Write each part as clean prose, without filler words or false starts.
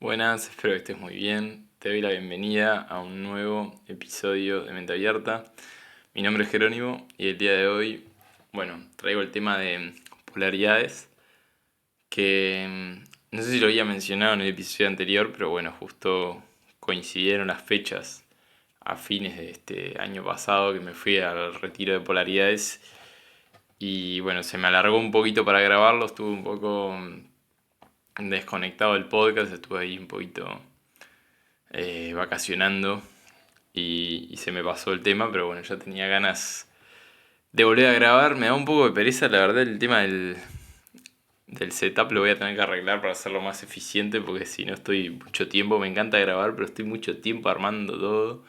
Buenas, espero que estés muy bien. Te doy la bienvenida a un nuevo episodio de Mente Abierta. Mi nombre es Jerónimo y el día de hoy, traigo el tema de polaridades que no sé si lo había mencionado en el episodio anterior, pero bueno, justo coincidieron las fechas a fines de este año pasado que me fui al retiro de polaridades y bueno, se me alargó un poquito para grabarlo, estuve un poco desconectado del podcast, estuve ahí un poquito vacacionando y se me pasó el tema, pero bueno, ya tenía ganas de volver a grabar. Me da un poco de pereza, la verdad, el tema del setup lo voy a tener que arreglar para hacerlo más eficiente, porque si no estoy mucho tiempo, me encanta grabar, pero estoy mucho tiempo armando todo.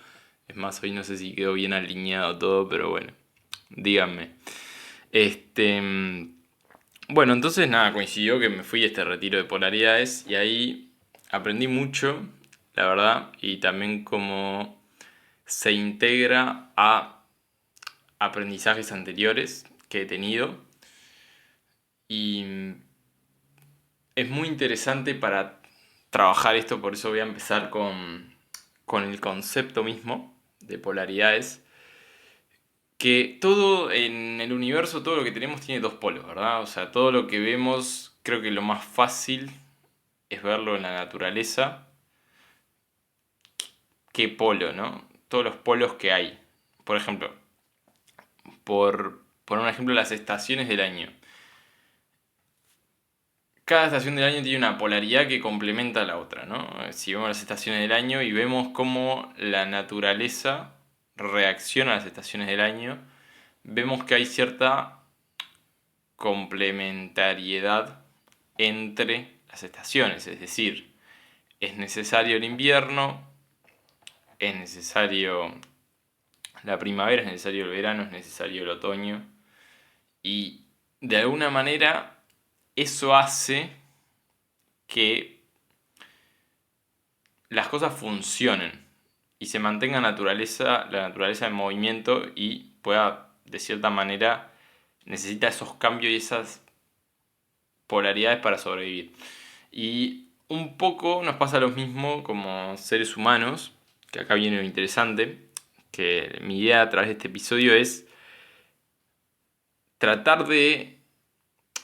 Es más, hoy no sé si quedó bien alineado todo, pero bueno, díganme. Este, bueno, entonces nada, coincidió que me fui a este retiro de polaridades y ahí aprendí mucho, la verdad, y también cómo se integra a aprendizajes anteriores que he tenido y es muy interesante para trabajar esto, por eso voy a empezar con el concepto mismo de polaridades, que todo en el universo, todo lo que tenemos tiene dos polos, ¿verdad? O sea, todo lo que vemos, creo que lo más fácil es verlo en la naturaleza. ¿Qué polo, no? Todos los polos que hay. Por ejemplo, por poner un ejemplo, las estaciones del año. Cada estación del año tiene una polaridad que complementa a la otra, ¿no? Si vemos las estaciones del año y vemos cómo la naturaleza reacciona a las estaciones del año, vemos que hay cierta complementariedad entre las estaciones, es decir, es necesario el invierno, es necesario la primavera, es necesario el verano, es necesario el otoño, y de alguna manera eso hace que las cosas funcionen y se mantenga la naturaleza en movimiento y pueda, de cierta manera, necesita esos cambios y esas polaridades para sobrevivir. Y un poco nos pasa lo mismo como seres humanos, que acá viene lo interesante, que mi idea a través de este episodio es tratar de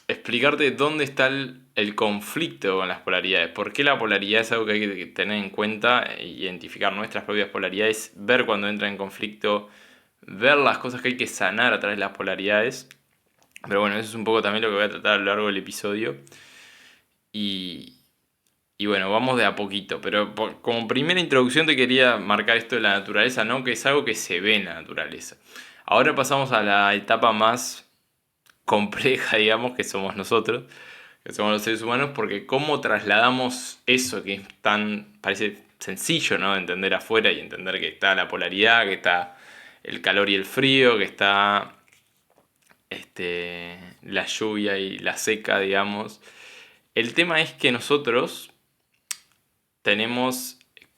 explicarte dónde está el conflicto con las polaridades. ¿Por qué la polaridad es algo que hay que tener en cuenta? Identificar nuestras propias polaridades, ver cuando entra en conflicto, ver las cosas que hay que sanar a través de las polaridades. Pero bueno, eso es un poco también lo que voy a tratar a lo largo del episodio. Y, y bueno, vamos de a poquito. Pero como primera introducción te quería marcar esto de la naturaleza, ¿no? Que es algo que se ve en la naturaleza. Ahora pasamos a la etapa más compleja, digamos, que somos nosotros, que somos los seres humanos, porque cómo trasladamos eso que es tan, parece sencillo, ¿no? De entender afuera y entender que está la polaridad, que está el calor y el frío, que está la lluvia y la seca, digamos. El tema es que nosotros tenemos,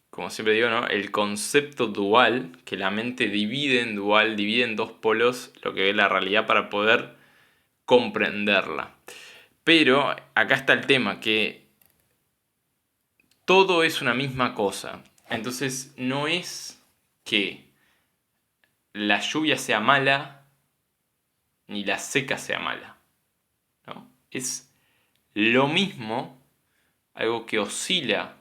como siempre digo, ¿no? El concepto dual, que la mente divide en dual, divide en dos polos lo que es la realidad para poder comprenderla. Pero acá está el tema, que todo es una misma cosa. Entonces no es que la lluvia sea mala ni la seca sea mala, ¿no? Es lo mismo, algo que oscila,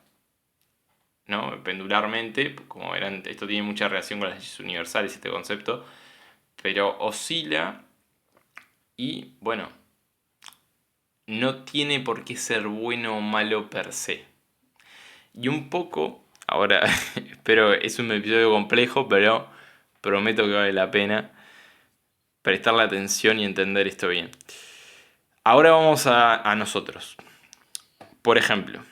¿no? Pendularmente, como verán, esto tiene mucha relación con las leyes universales, este concepto, pero oscila y, bueno, no tiene por qué ser bueno o malo per se. Y un poco, ahora espero, es un episodio complejo, pero prometo que vale la pena prestarle atención y entender esto bien. Ahora vamos a nosotros. Por ejemplo,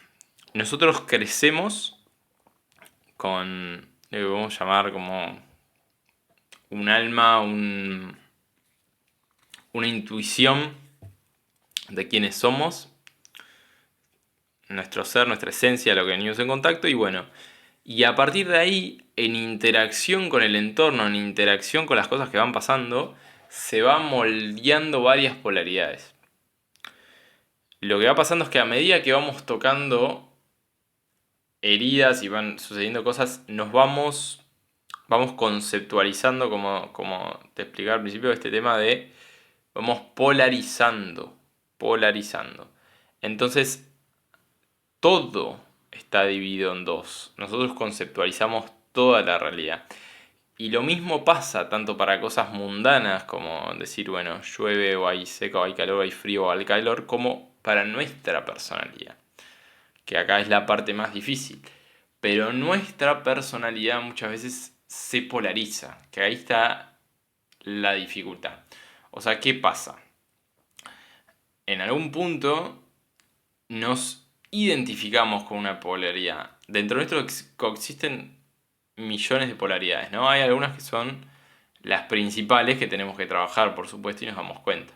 nosotros crecemos con lo que podemos llamar como un alma, una intuición de quiénes somos, nuestro ser, nuestra esencia, lo que venimos en contacto, y bueno, y a partir de ahí, en interacción con el entorno, en interacción con las cosas que van pasando, se van moldeando varias polaridades. Lo que va pasando es que a medida que vamos tocando heridas y van sucediendo cosas, vamos conceptualizando, como te explicaba al principio, este tema de, vamos polarizando. Entonces, todo está dividido en dos. Nosotros conceptualizamos toda la realidad. Y lo mismo pasa tanto para cosas mundanas como decir, bueno, llueve o hay seco o hay calor o hay frío o hay calor, como para nuestra personalidad, que acá es la parte más difícil. Pero nuestra personalidad muchas veces se polariza, que ahí está la dificultad. O sea, ¿qué pasa? En algún punto nos identificamos con una polaridad. Dentro de nuestro coexisten millones de polaridades, ¿no? Hay algunas que son las principales que tenemos que trabajar, por supuesto, y nos damos cuenta.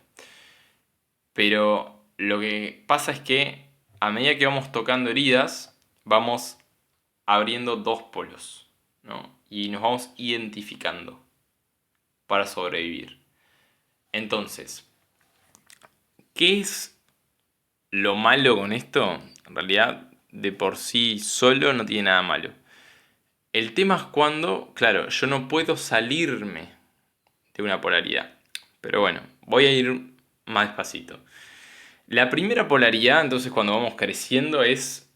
Pero lo que pasa es que a medida que vamos tocando heridas, vamos abriendo dos polos, ¿no? Y nos vamos identificando para sobrevivir. Entonces, ¿qué es lo malo con esto? En realidad, de por sí solo no tiene nada malo. El tema es cuando, claro, yo no puedo salirme de una polaridad. Pero bueno, voy a ir más despacito. La primera polaridad, entonces, cuando vamos creciendo es,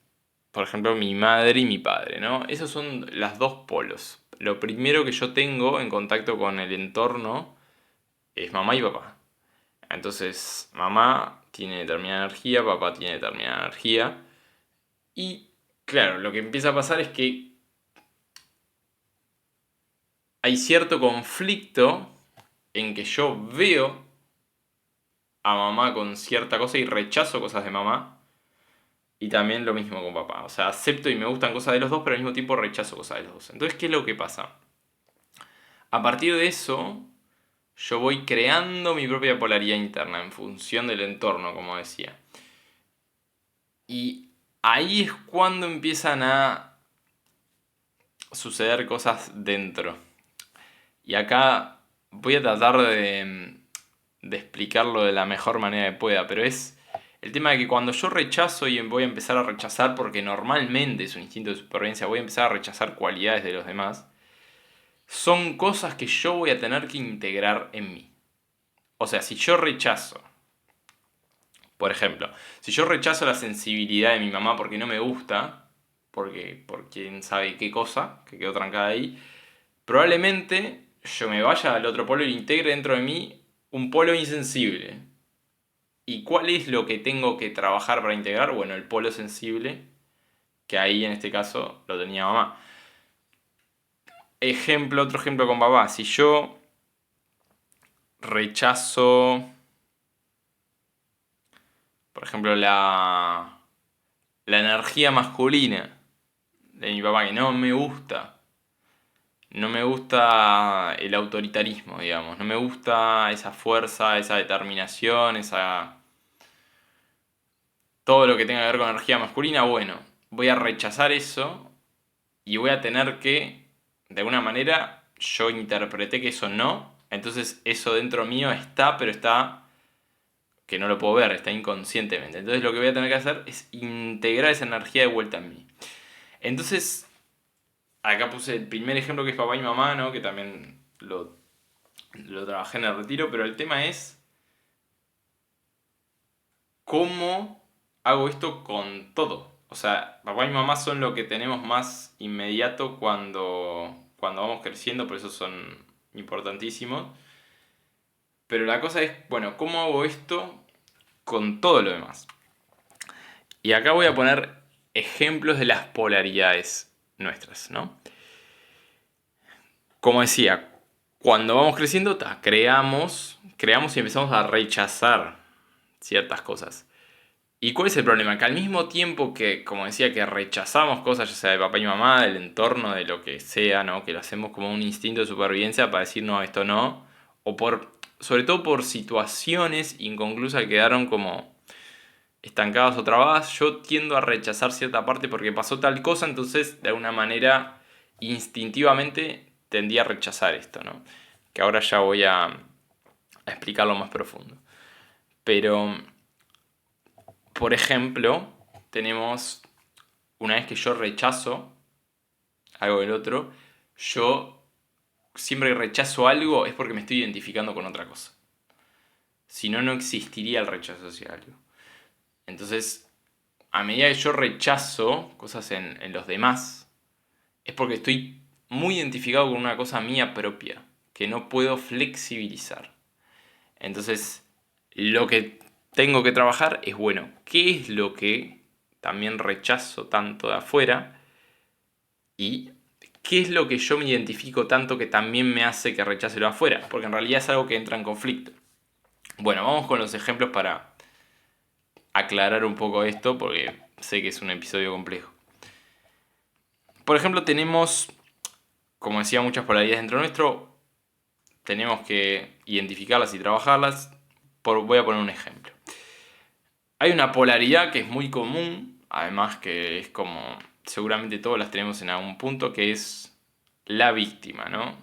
por ejemplo, mi madre y mi padre, ¿no? Esos son las dos polos. Lo primero que yo tengo en contacto con el entorno es mamá y papá. Entonces, mamá tiene determinada energía, papá tiene determinada energía. Y claro, lo que empieza a pasar es que hay cierto conflicto en que yo veo a mamá con cierta cosa y rechazo cosas de mamá. Y también lo mismo con papá. O sea, acepto y me gustan cosas de los dos, pero al mismo tiempo rechazo cosas de los dos. Entonces, ¿qué es lo que pasa? A partir de eso, yo voy creando mi propia polaridad interna en función del entorno, como decía. Y ahí es cuando empiezan a suceder cosas dentro. Y acá voy a tratar de explicarlo de la mejor manera que pueda, pero es el tema de que cuando yo rechazo y voy a empezar a rechazar, porque normalmente es un instinto de supervivencia, voy a empezar a rechazar cualidades de los demás, son cosas que yo voy a tener que integrar en mí. O sea, si yo rechazo, por ejemplo, si yo rechazo la sensibilidad de mi mamá porque no me gusta, porque por quién sabe qué cosa, que quedó trancada ahí, probablemente yo me vaya al otro polo y integre dentro de mí un polo insensible. ¿Y cuál es lo que tengo que trabajar para integrar? Bueno, el polo sensible, que ahí en este caso lo tenía mamá. Otro ejemplo con papá. Si yo rechazo, por ejemplo, la energía masculina de mi papá, que no me gusta. No me gusta el autoritarismo, digamos. No me gusta esa fuerza, esa determinación, todo lo que tenga que ver con energía masculina. Bueno, voy a rechazar eso y voy a tener que, de alguna manera, yo interpreté que eso no. Entonces eso dentro mío está, pero está que no lo puedo ver, está inconscientemente. Entonces lo que voy a tener que hacer es integrar esa energía de vuelta en mí. Entonces, acá puse el primer ejemplo que es papá y mamá, ¿no? Que también lo trabajé en el retiro, pero el tema es cómo hago esto con todo. O sea, papá y mamá son lo que tenemos más inmediato cuando vamos creciendo, por eso son importantísimos. Pero la cosa es, bueno, ¿cómo hago esto con todo lo demás? Y acá voy a poner ejemplos de las polaridades nuestras, ¿no? Como decía, cuando vamos creciendo, creamos y empezamos a rechazar ciertas cosas. ¿Y cuál es el problema? Que al mismo tiempo que, como decía, que rechazamos cosas, ya sea de papá y mamá, del entorno, de lo que sea, ¿no? Que lo hacemos como un instinto de supervivencia para decir no, esto no. O sobre todo por situaciones inconclusas que quedaron como estancadas o trabadas, yo tiendo a rechazar cierta parte porque pasó tal cosa, entonces de alguna manera instintivamente tendí a rechazar esto, ¿no? Que ahora ya voy a explicarlo más profundo. Pero, por ejemplo, tenemos una vez que yo rechazo algo del otro, yo siempre que rechazo algo es porque me estoy identificando con otra cosa. Si no, no existiría el rechazo hacia algo. Entonces, a medida que yo rechazo cosas en los demás, es porque estoy muy identificado con una cosa mía propia, que no puedo flexibilizar. Entonces, lo que tengo que trabajar es, bueno, ¿qué es lo que también rechazo tanto de afuera? Y ¿qué es lo que yo me identifico tanto que también me hace que rechace lo de afuera? Porque en realidad es algo que entra en conflicto. Bueno, vamos con los ejemplos para aclarar un poco esto, porque sé que es un episodio complejo. Por ejemplo, tenemos, como decía, muchas polaridades dentro nuestro. Tenemos que identificarlas y trabajarlas. Voy a poner un ejemplo. Hay una polaridad que es muy común, además que es como seguramente todos las tenemos en algún punto, que es la víctima, ¿no?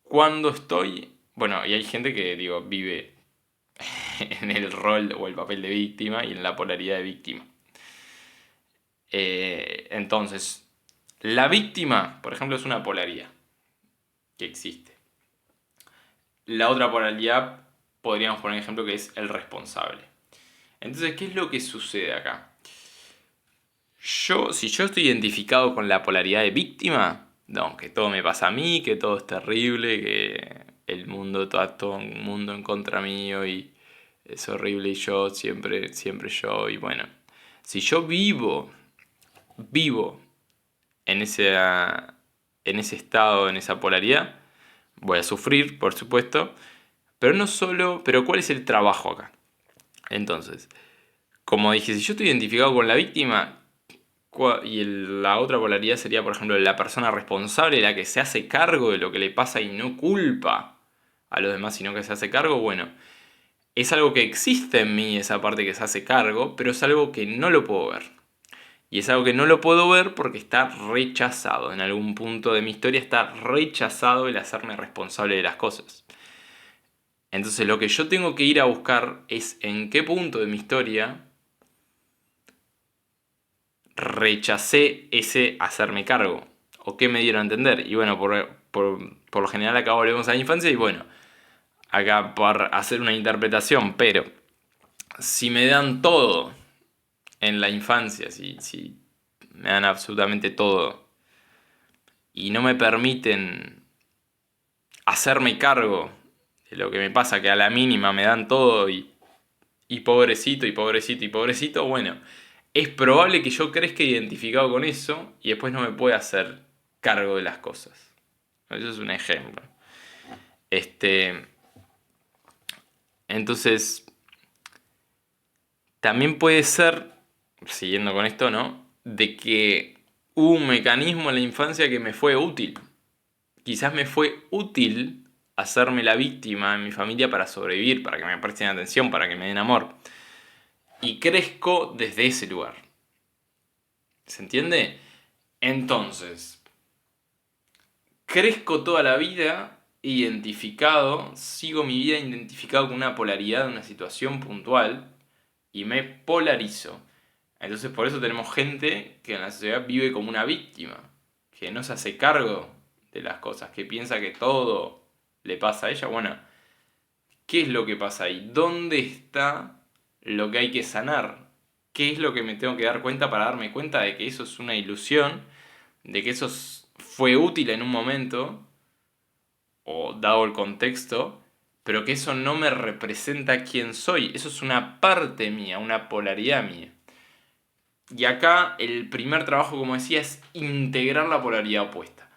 Cuando estoy... Bueno, y hay gente que, digo, vive en el rol o el papel de víctima y en la polaridad de víctima. Entonces, la víctima, por ejemplo, es una polaridad que existe. La otra polaridad podríamos poner ejemplo que es el responsable. Entonces, ¿qué es lo que sucede acá? Si yo estoy identificado con la polaridad de víctima, no, que todo me pasa a mí, que todo es terrible, que el mundo, todo un mundo en contra mío y es horrible y yo, siempre yo, y bueno. Si yo vivo en ese estado, en esa polaridad, voy a sufrir, por supuesto, pero no solo, pero ¿cuál es el trabajo acá? Entonces, como dije, si yo estoy identificado con la víctima, y la otra polaridad sería, por ejemplo, la persona responsable, la que se hace cargo de lo que le pasa y no culpa a los demás, sino que se hace cargo, bueno, es algo que existe en mí, esa parte que se hace cargo, pero es algo que no lo puedo ver. Y es algo que no lo puedo ver porque está rechazado. En algún punto de mi historia está rechazado el hacerme responsable de las cosas. Entonces lo que yo tengo que ir a buscar es en qué punto de mi historia rechacé ese hacerme cargo. O qué me dieron a entender. Y bueno, por lo general acá volvemos a la infancia y bueno, acá por hacer una interpretación, pero si me dan todo en la infancia, si me dan absolutamente todo y no me permiten hacerme cargo de lo que me pasa, que a la mínima me dan todo y pobrecito, y pobrecito, y pobrecito, bueno, es probable que yo crezca identificado con eso y después no me pueda hacer cargo de las cosas. Eso es un ejemplo. Entonces, también puede ser, siguiendo con esto, ¿no? De que hubo un mecanismo en la infancia que me fue útil. Quizás me fue útil hacerme la víctima en mi familia para sobrevivir, para que me presten atención, para que me den amor. Y crezco desde ese lugar. ¿Se entiende? Entonces, crezco toda la vida identificado, sigo mi vida identificado con una polaridad de una situación puntual y me polarizo. Entonces por eso tenemos gente que en la sociedad vive como una víctima, que no se hace cargo de las cosas, que piensa que todo le pasa a ella. Bueno, ¿qué es lo que pasa ahí? ¿Dónde está lo que hay que sanar? ¿Qué es lo que me tengo que dar cuenta para darme cuenta de que eso es una ilusión? De que eso fue útil en un momento, o dado el contexto, pero que eso no me representa quién soy. Eso es una parte mía, una polaridad mía. Y acá el primer trabajo, como decía, es integrar la polaridad opuesta.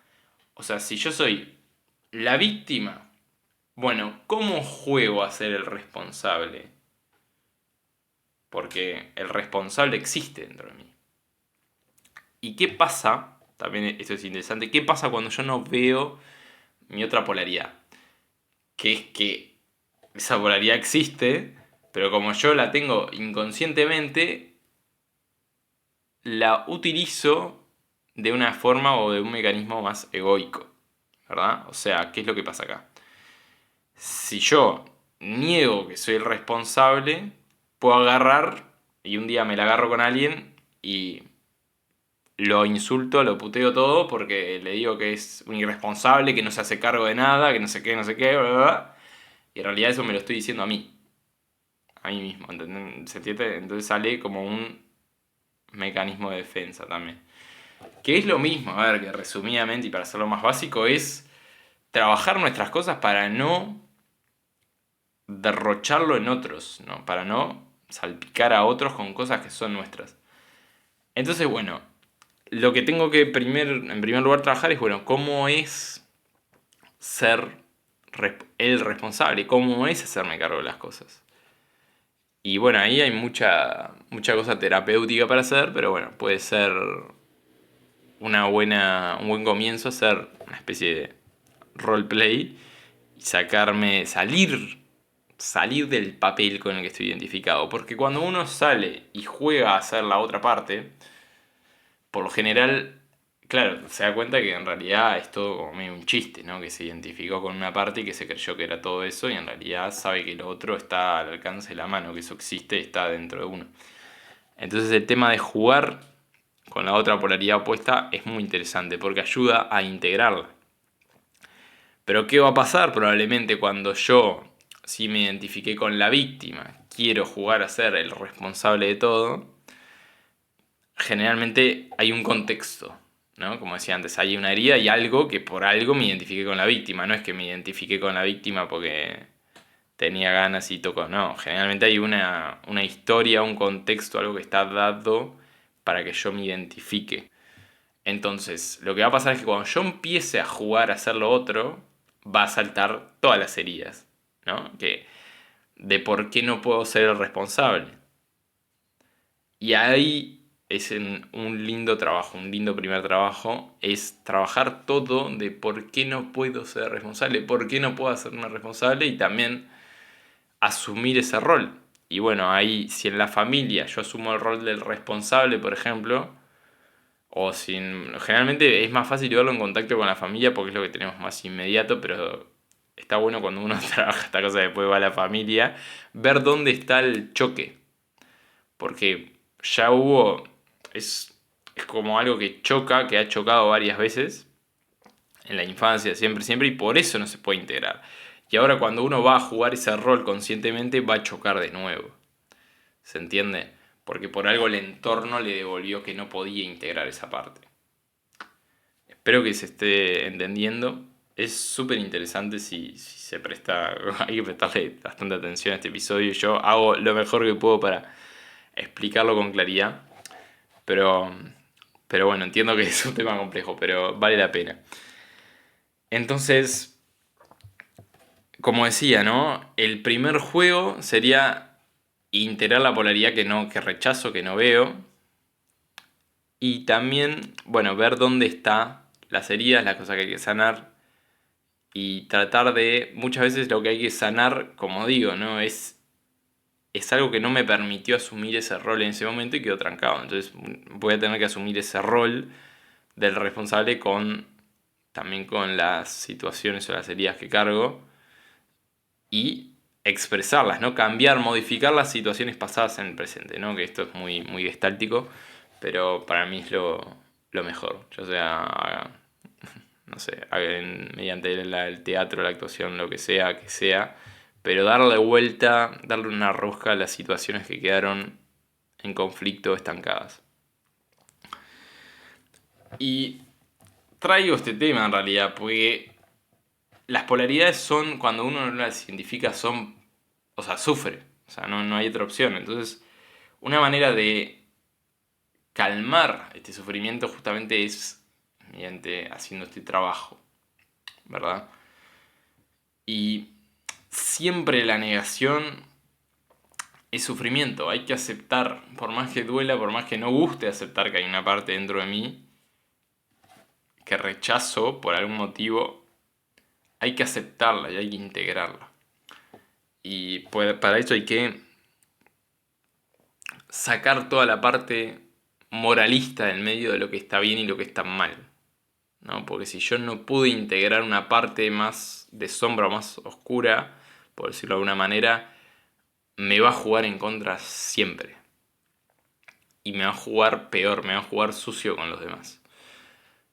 O sea, si yo soy la víctima, bueno, ¿cómo juego a ser el responsable? Porque el responsable existe dentro de mí. ¿Y qué pasa? También esto es interesante. ¿Qué pasa cuando yo no veo mi otra polaridad? Que es que esa polaridad existe, pero como yo la tengo inconscientemente, la utilizo de una forma o de un mecanismo más egoico, ¿verdad? O sea, ¿qué es lo que pasa acá? Si yo niego que soy el responsable, puedo agarrar, y un día me la agarro con alguien, y lo insulto, lo puteo todo porque le digo que es un irresponsable, que no se hace cargo de nada, que no sé qué, no sé qué, bla, bla, bla. Y en realidad eso me lo estoy diciendo a mí mismo, ¿entendés? ¿Se entiende? Entonces sale como un mecanismo de defensa también. Que es lo mismo, a ver, que resumidamente y para hacerlo más básico, es trabajar nuestras cosas para no derrocharlo en otros, ¿no? Para no salpicar a otros con cosas que son nuestras. Entonces, bueno, lo que tengo que en primer lugar trabajar es, bueno, cómo es ser el responsable, cómo es hacerme cargo de las cosas. Y bueno, ahí hay mucha cosa terapéutica para hacer, pero bueno, puede ser un buen comienzo hacer una especie de roleplay y salir del papel con el que estoy identificado. Porque cuando uno sale y juega a hacer la otra parte, por lo general, claro, se da cuenta que en realidad es todo como medio un chiste, ¿no? Que se identificó con una parte y que se creyó que era todo eso y en realidad sabe que lo otro está al alcance de la mano, que eso existe y está dentro de uno. Entonces el tema de jugar con la otra polaridad opuesta es muy interesante porque ayuda a integrarla. Pero ¿qué va a pasar probablemente cuando yo, si me identifiqué con la víctima, quiero jugar a ser el responsable de todo? Generalmente hay un contexto, ¿no? Como decía antes, hay una herida y algo que por algo me identifiqué con la víctima. No es que me identifiqué con la víctima porque tenía ganas y tocó. No, generalmente hay una historia, un contexto, algo que está dado para que yo me identifique. Entonces, lo que va a pasar es que cuando yo empiece a jugar a hacer lo otro, va a saltar todas las heridas, ¿no? De por qué no puedo ser el responsable. Y ahí es un lindo trabajo, un lindo primer trabajo, es trabajar todo de por qué no puedo ser responsable, por qué no puedo hacerme responsable y también asumir ese rol. Y bueno, ahí si en la familia yo asumo el rol del responsable, por ejemplo, o sin. Generalmente es más fácil llevarlo en contacto con la familia porque es lo que tenemos más inmediato, pero está bueno cuando uno trabaja esta cosa después va a la familia, ver dónde está el choque. Porque ya hubo. Es como algo que choca, que ha chocado varias veces en la infancia, siempre, siempre, y por eso no se puede integrar. Y ahora cuando uno va a jugar ese rol conscientemente, va a chocar de nuevo. ¿Se entiende? Porque por algo el entorno le devolvió que no podía integrar esa parte. Espero que se esté entendiendo. Es súper interesante si se presta. Hay que prestarle bastante atención a este episodio. Yo hago lo mejor que puedo para explicarlo con claridad. Pero, pero bueno, entiendo que es un tema complejo, pero vale la pena. Entonces, como decía, ¿no? El primer juego sería integrar la polaridad que rechazo, que no veo. Y también, bueno, ver dónde están las heridas, las cosas que hay que sanar. Y tratar de, muchas veces lo que hay que sanar, como digo, ¿no? Es algo que no me permitió asumir ese rol en ese momento y quedó trancado. Entonces voy a tener que asumir ese rol del responsable también con las situaciones o las heridas que cargo y expresarlas, ¿no? Cambiar, modificar las situaciones pasadas en el presente, ¿no? Que esto es muy, muy gestáltico, pero para mí es lo mejor. Ya sea, no sé, mediante el teatro, la actuación, lo que sea, pero darle vuelta, darle una rosca a las situaciones que quedaron en conflicto, estancadas. Y traigo este tema en realidad, porque las polaridades son, cuando uno no las identifica, o sea, sufre, o sea, no hay otra opción. Entonces, una manera de calmar este sufrimiento justamente es mediante haciendo este trabajo, ¿verdad? Y siempre la negación es sufrimiento, hay que aceptar, por más que duela, por más que no guste aceptar que hay una parte dentro de mí que rechazo por algún motivo, hay que aceptarla y hay que integrarla. Y para eso hay que sacar toda la parte moralista del medio de lo que está bien y lo que está mal, ¿no? Porque si yo no pude integrar una parte más de sombra, más oscura, por decirlo de alguna manera, me va a jugar en contra siempre. y me va a jugar peor, me va a jugar sucio con los demás.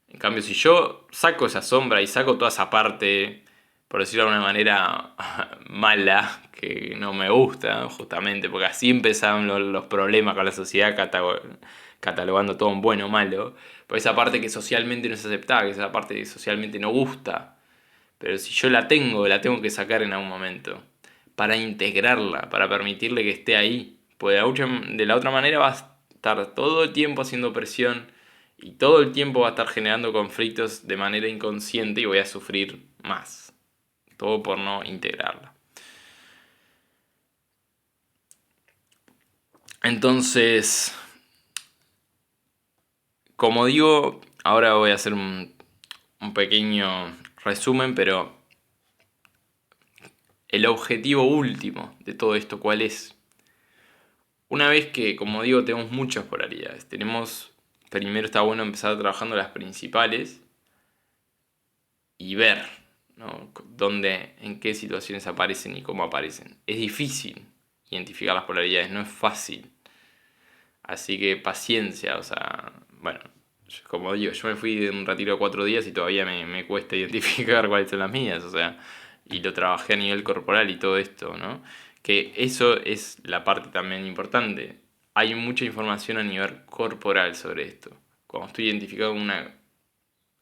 En cambio, si yo saco esa sombra y saco toda esa parte, por decirlo de alguna manera, mala, que no me gusta, justamente, porque así empezaron los problemas con la sociedad, catalogando todo en bueno o malo, por esa parte que socialmente no es aceptada, que esa parte que socialmente no gusta. Pero si yo la tengo que sacar en algún momento, para integrarla, para permitirle que esté ahí. Pues de la otra manera va a estar todo el tiempo haciendo presión y todo el tiempo va a estar generando conflictos de manera inconsciente y voy a sufrir más. Todo por no integrarla. Entonces, como digo, ahora voy a hacer un pequeño resumen, pero el objetivo último de todo esto, ¿cuál es? Una vez que, como digo, tenemos muchas polaridades, primero está bueno empezar trabajando las principales y ver, ¿no? Dónde, en qué situaciones aparecen y cómo aparecen. Es difícil identificar las polaridades, no es fácil. Así que paciencia, o sea, bueno, como digo, yo me fui de un retiro de 4 días y todavía me cuesta identificar cuáles son las mías, o sea, y lo trabajé a nivel corporal y todo esto, ¿no? Que eso es la parte también importante. Hay mucha información a nivel corporal sobre esto. Cuando estoy identificado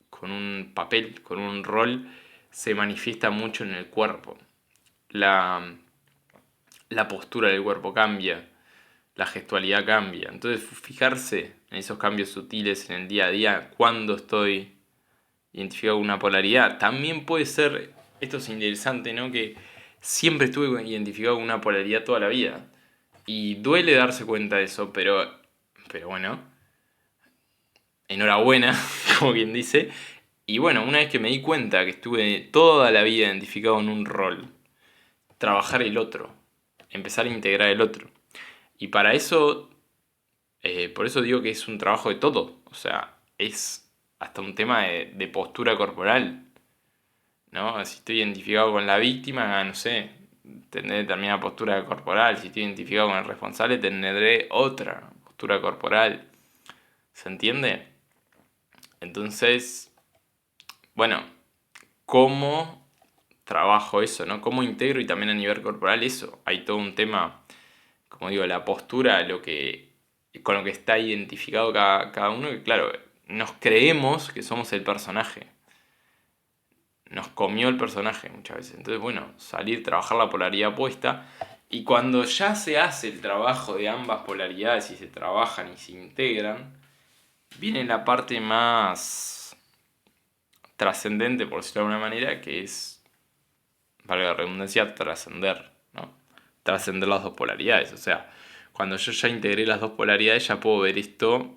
con un papel, con un rol, se manifiesta mucho en el cuerpo. La, la postura del cuerpo cambia, la gestualidad cambia. Entonces, fijarse en esos cambios sutiles en el día a día, cuando estoy identificado con una polaridad, también puede ser, esto es interesante, ¿no? Que siempre estuve identificado con una polaridad toda la vida. Y duele darse cuenta de eso, pero bueno, enhorabuena, como quien dice. Y bueno, una vez que me di cuenta que estuve toda la vida identificado en un rol, trabajar el otro, empezar a integrar el otro. Y para eso, por eso digo que es un trabajo de todo. O sea, es hasta un tema de postura corporal, ¿no? Si estoy identificado con la víctima, no sé, tendré determinada postura corporal. Si estoy identificado con el responsable, tendré otra postura corporal. ¿Se entiende? Entonces, bueno, ¿cómo trabajo eso, ¿no? ¿Cómo integro y también a nivel corporal eso? Hay todo un tema, como digo, la postura, con lo que está identificado cada uno, que claro, nos creemos que somos el personaje. Nos comió el personaje muchas veces. Entonces, bueno, salir, trabajar la polaridad opuesta. Y cuando ya se hace el trabajo de ambas polaridades y se trabajan y se integran, viene la parte más trascendente, por decirlo de alguna manera, que es, valga la redundancia, trascender, ¿no? Trascender las dos polaridades. O sea, cuando yo ya integré las dos polaridades, ya puedo ver esto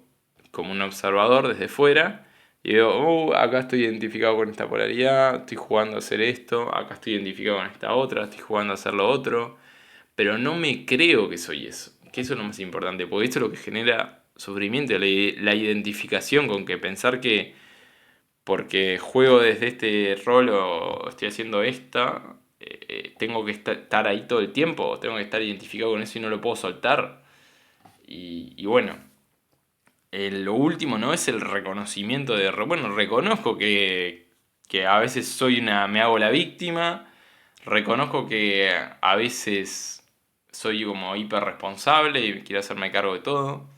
como un observador desde fuera. Y veo, acá estoy identificado con esta polaridad, estoy jugando a hacer esto, acá estoy identificado con esta otra, estoy jugando a hacer lo otro. Pero no me creo que soy eso, que eso es lo más importante, porque esto es lo que genera sufrimiento, la identificación con que pensar que porque juego desde este rol o estoy haciendo esta, tengo que estar ahí todo el tiempo, tengo que estar identificado con eso y no lo puedo soltar. Y bueno, lo último no es el reconocimiento bueno, reconozco que a veces me hago la víctima, reconozco que a veces soy como hiper responsable y quiero hacerme cargo de todo.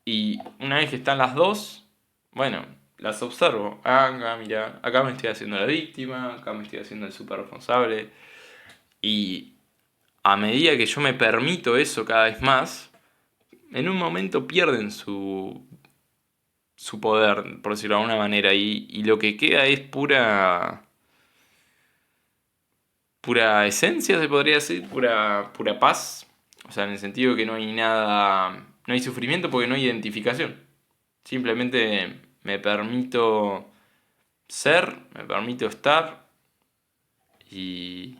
Y una vez que están las dos, bueno, las observo. Acá, mira, acá me estoy haciendo la víctima, acá me estoy haciendo el súper responsable. Y a medida que yo me permito eso cada vez más, en un momento pierden su poder, por decirlo de alguna manera. Y lo que queda es pura esencia, se podría decir, pura paz. O sea, en el sentido que no hay nada, no hay sufrimiento porque no hay identificación. Simplemente me permito ser, me permito estar y,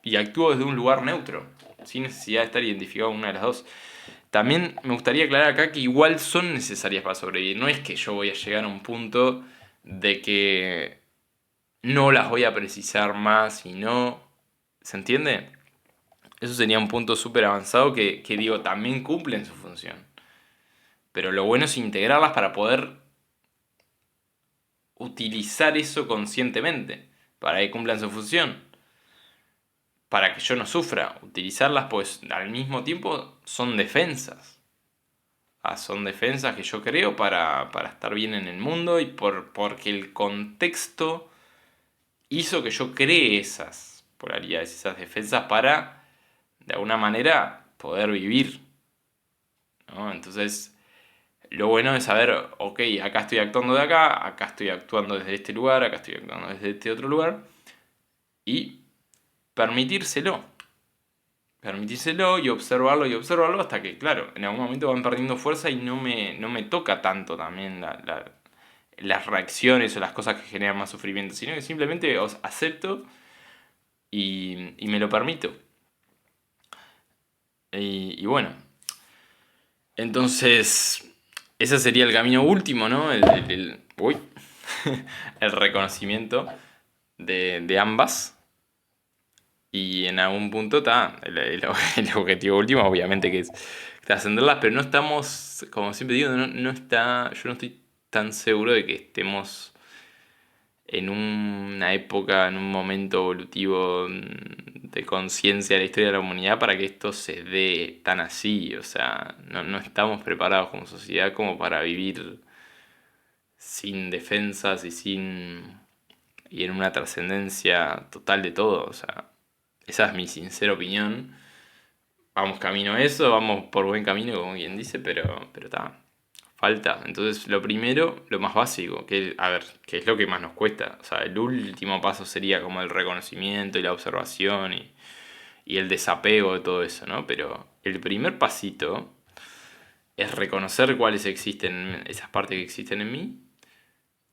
y actúo desde un lugar neutro, sin necesidad de estar identificado con una de las dos. También me gustaría aclarar acá que igual son necesarias para sobrevivir. No es que yo voy a llegar a un punto de que no las voy a precisar más y no. ¿Se entiende? Eso sería un punto súper avanzado que digo, también cumplen su función. Pero lo bueno es integrarlas para poder utilizar eso conscientemente, para que cumplan su función, para que yo no sufra. Utilizarlas pues al mismo tiempo son defensas. Son defensas que yo creo para estar bien en el mundo y porque el contexto hizo que yo cree esas polaridades, esas defensas para, de alguna manera, poder vivir, ¿no? Entonces, lo bueno es saber, ok, acá estoy actuando de acá estoy actuando desde este lugar, acá estoy actuando desde este otro lugar, y permitírselo. Permitírselo y observarlo hasta que, claro, en algún momento van perdiendo fuerza y no me toca tanto también las reacciones o las cosas que generan más sufrimiento, sino que simplemente os acepto y me lo permito. Y bueno, entonces ese sería el camino último, ¿no? Uy, el reconocimiento de ambas. Y en algún punto está el objetivo último, obviamente, que es trascenderlas, pero no estamos, como siempre digo, no está, yo no estoy tan seguro de que estemos en una época, en un momento evolutivo de conciencia de la historia de la humanidad para que esto se dé tan así. O sea, no estamos preparados como sociedad como para vivir sin defensas y en una trascendencia total de todo. O sea, esa es mi sincera opinión. Vamos camino a eso, vamos por buen camino, como quien dice, pero está. Falta. Entonces, lo primero, lo más básico, que a ver, que es lo que más nos cuesta. O sea, el último paso sería como el reconocimiento y la observación y el desapego de todo eso, ¿no? Pero el primer pasito es reconocer cuáles existen, esas partes que existen en mí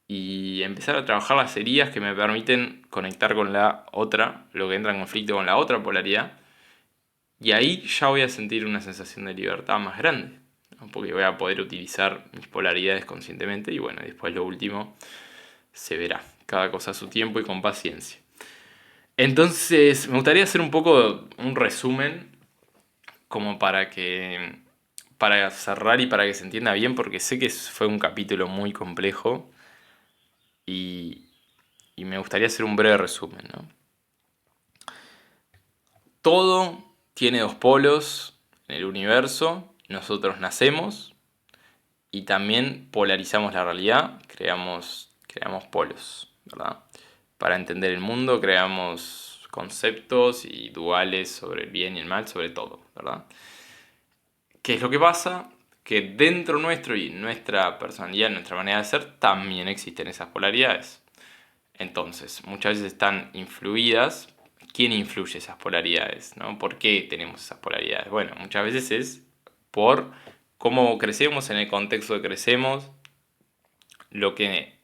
y empezar a trabajar las heridas que me permiten conectar con la otra, lo que entra en conflicto con la otra polaridad. Y ahí ya voy a sentir una sensación de libertad más grande, ¿no? Porque voy a poder utilizar mis polaridades conscientemente y bueno, después lo último se verá, cada cosa a su tiempo y con paciencia. Entonces, me gustaría hacer un poco un resumen como para cerrar y para que se entienda bien, porque sé que fue un capítulo muy complejo y, y me gustaría hacer un breve resumen, ¿no? Todo tiene dos polos en el universo, nosotros nacemos y también polarizamos la realidad, creamos polos, ¿verdad? Para entender el mundo creamos conceptos y duales sobre el bien y el mal, sobre todo, ¿verdad? ¿Qué es lo que pasa? Que dentro nuestro y nuestra personalidad, nuestra manera de ser, también existen esas polaridades. Entonces, muchas veces están influidas. ¿Quién influye esas polaridades? ¿No? ¿Por qué tenemos esas polaridades? Bueno, muchas veces es por cómo crecemos, en el contexto que crecemos, lo que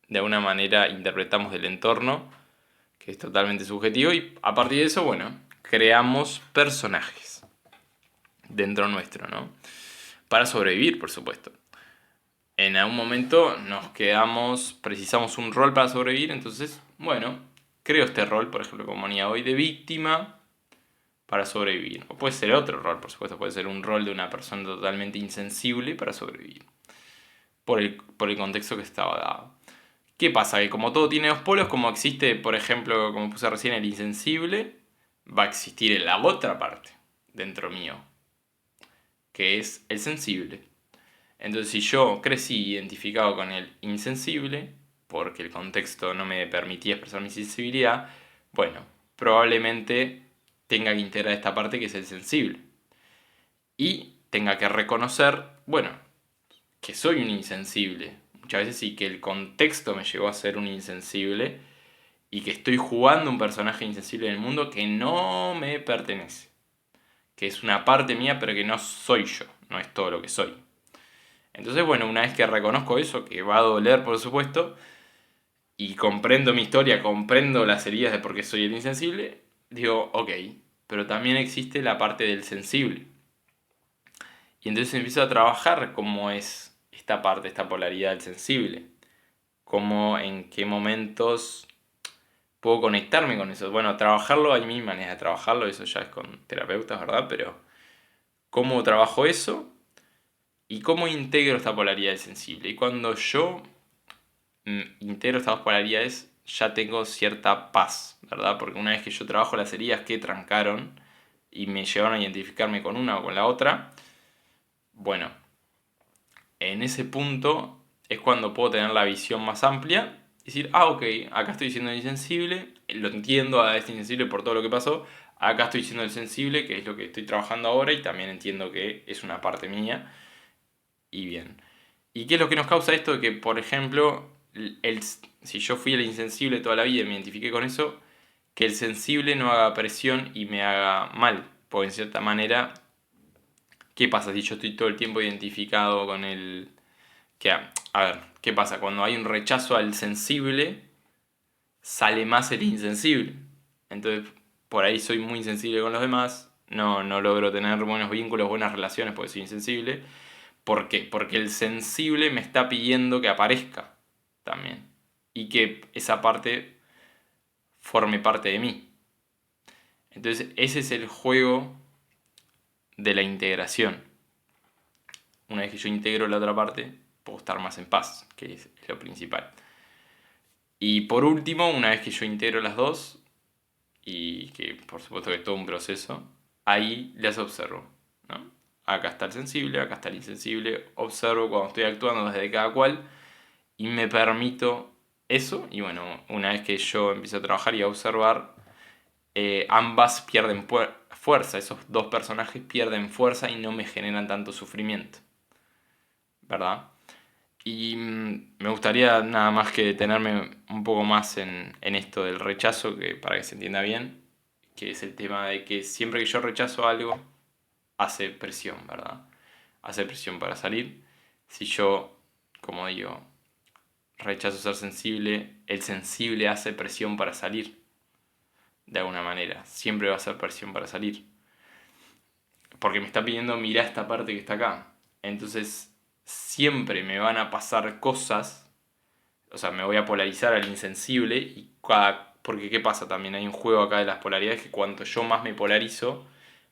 de alguna manera interpretamos del entorno, que es totalmente subjetivo, y a partir de eso, bueno, creamos personajes dentro nuestro, ¿no? Para sobrevivir, por supuesto. En algún momento precisamos un rol para sobrevivir, entonces, bueno, creo este rol, por ejemplo, como ponía hoy, de víctima para sobrevivir. O puede ser otro rol, por supuesto, puede ser un rol de una persona totalmente insensible para sobrevivir, por el contexto que estaba dado. ¿Qué pasa? Que como todo tiene dos polos, como existe, por ejemplo, como puse recién, el insensible, va a existir en la otra parte, dentro mío, que es el sensible. Entonces, si yo crecí identificado con el insensible, porque el contexto no me permitía expresar mi sensibilidad, bueno, probablemente tenga que integrar esta parte que es el sensible. Y tenga que reconocer, bueno, que soy un insensible. Muchas veces sí que el contexto me llevó a ser un insensible y que estoy jugando un personaje insensible en el mundo que no me pertenece. Que es una parte mía, pero que no soy yo, no es todo lo que soy. Entonces, bueno, una vez que reconozco eso, que va a doler por supuesto, y comprendo mi historia, comprendo las heridas de por qué soy el insensible, digo, ok, pero también existe la parte del sensible. Y entonces empiezo a trabajar cómo es esta parte, esta polaridad del sensible. Cómo, en qué momentos puedo conectarme con eso. Bueno, trabajarlo, hay mil maneras de trabajarlo, eso ya es con terapeutas, ¿verdad? Pero, ¿cómo trabajo eso? ¿Y cómo integro esta polaridad sensible? Y cuando yo integro estas dos polaridades, ya tengo cierta paz, ¿verdad? Porque una vez que yo trabajo las heridas que trancaron y me llevaron a identificarme con una o con la otra, bueno, en ese punto es cuando puedo tener la visión más amplia y decir, ok, acá estoy siendo insensible, lo entiendo a este insensible por todo lo que pasó, acá estoy siendo el sensible, que es lo que estoy trabajando ahora, y también entiendo que es una parte mía, y bien. ¿Y qué es lo que nos causa esto? Que, por ejemplo, si yo fui el insensible toda la vida y me identifiqué con eso, que el sensible no haga presión y me haga mal. Porque en cierta manera, ¿qué pasa si yo estoy todo el tiempo identificado con el... a ver, ¿qué pasa? Cuando hay un rechazo al sensible, sale más el insensible. Entonces, por ahí soy muy insensible con los demás, no logro tener buenos vínculos, buenas relaciones porque soy insensible. ¿Por qué? Porque el sensible me está pidiendo que aparezca también. Y que esa parte forme parte de mí. Entonces, ese es el juego de la integración. Una vez que yo integro la otra parte, puedo estar más en paz, que es lo principal. Y por último, una vez que yo integro las dos, y que por supuesto que es todo un proceso, ahí las observo, ¿no? Acá está el sensible, acá está el insensible, observo cuando estoy actuando desde cada cual y me permito eso. Y bueno, una vez que yo empiezo a trabajar y a observar, ambas pierden fuerza, esos dos personajes pierden fuerza y no me generan tanto sufrimiento, ¿verdad? Y me gustaría nada más que detenerme un poco más en esto del rechazo, que para que se entienda bien, que es el tema de que siempre que yo rechazo algo, hace presión, ¿verdad? Hace presión para salir. Si yo, como digo, rechazo ser sensible, el sensible hace presión para salir, de alguna manera. Siempre va a hacer presión para salir. Porque me está pidiendo, mirá esta parte que está acá. Entonces, siempre me van a pasar cosas. O sea, me voy a polarizar al insensible. Porque, ¿qué pasa? También hay un juego acá de las polaridades que cuanto yo más me polarizo,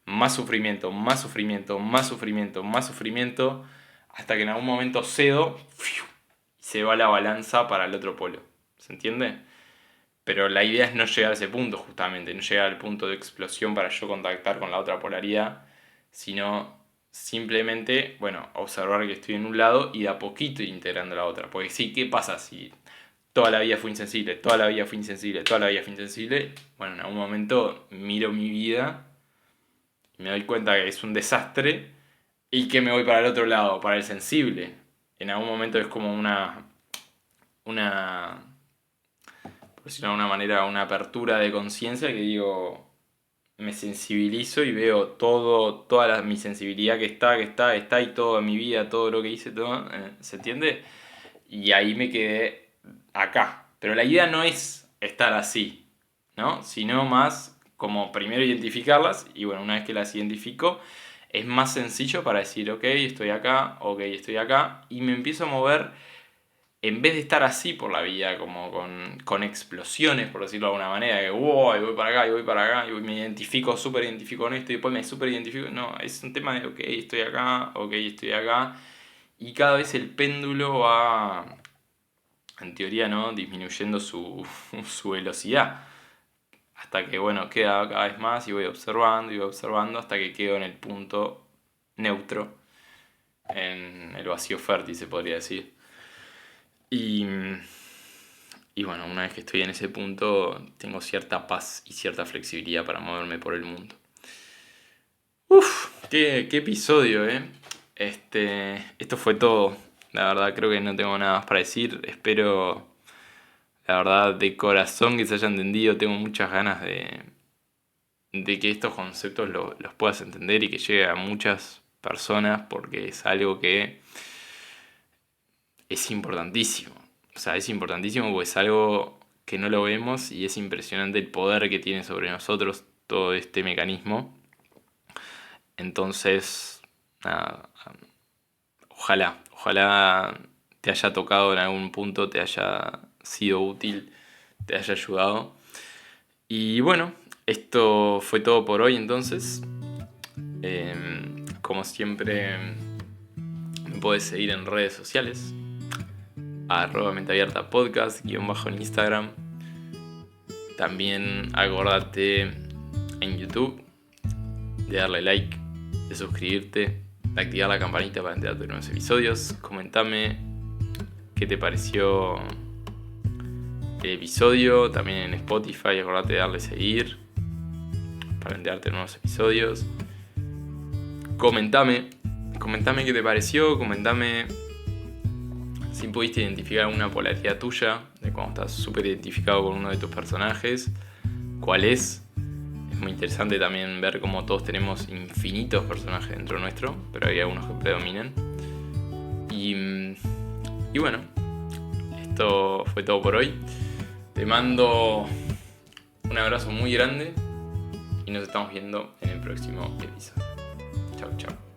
más sufrimiento, más sufrimiento, más sufrimiento, más sufrimiento. Hasta que en algún momento cedo y se va la balanza para el otro polo. ¿Se entiende? Pero la idea es no llegar a ese punto, justamente, no llegar al punto de explosión para yo contactar con la otra polaridad, sino simplemente, bueno, observar que estoy en un lado y de a poquito ir integrando la otra. Porque sí, ¿qué pasa si toda la vida fui insensible, toda la vida fui insensible, toda la vida fui insensible? Bueno, en algún momento miro mi vida y me doy cuenta que es un desastre y que me voy para el otro lado, para el sensible. En algún momento es como una por decirlo de alguna manera, una apertura de conciencia que digo, me sensibilizo y veo mi sensibilidad que está, y todo en mi vida, todo lo que hice, todo, ¿se entiende? Y ahí me quedé acá. Pero la idea no es estar así, ¿no? Sino más como primero identificarlas y bueno, una vez que las identifico, es más sencillo para decir, ok, estoy acá, y me empiezo a mover en vez de estar así por la vida, como con explosiones, por decirlo de alguna manera, que wow, y voy para acá, y voy para acá, y me identifico, súper identifico con esto, y después me súper identifico. No, es un tema de, ok, estoy acá, y cada vez el péndulo va, en teoría, ¿no?, disminuyendo su velocidad, hasta que, bueno, queda cada vez más, y voy observando, hasta que quedo en el punto neutro, en el vacío fértil, se podría decir. Y, y bueno, una vez que estoy en ese punto, tengo cierta paz y cierta flexibilidad para moverme por el mundo. Uf, qué episodio, ¿eh? Esto fue todo. La verdad, creo que no tengo nada más para decir. Espero, la verdad, de corazón que se haya entendido. Tengo muchas ganas de que estos conceptos los puedas entender y que llegue a muchas personas, porque es algo que es importantísimo. O sea, es importantísimo porque es algo que no lo vemos y es impresionante el poder que tiene sobre nosotros todo este mecanismo. Entonces, nada, ojalá te haya tocado en algún punto, te haya sido útil, te haya ayudado. Y bueno, esto fue todo por hoy entonces. Como siempre, me Me podés seguir en redes sociales, @menteabiertapodcast, _ en Instagram. También acordate en YouTube de darle like, de suscribirte, de activar la campanita para enterarte de nuevos episodios. Comentame qué te pareció el episodio. También en Spotify acordate de darle seguir para enterarte de nuevos episodios. Comentame qué te pareció. Comentame si pudiste identificar una polaridad tuya, de cuando estás súper identificado con uno de tus personajes, cuál es. Es muy interesante también ver cómo todos tenemos infinitos personajes dentro nuestro, pero hay algunos que predominan. Y bueno, esto fue todo por hoy. Te mando un abrazo muy grande y nos estamos viendo en el próximo episodio. Chau, chau.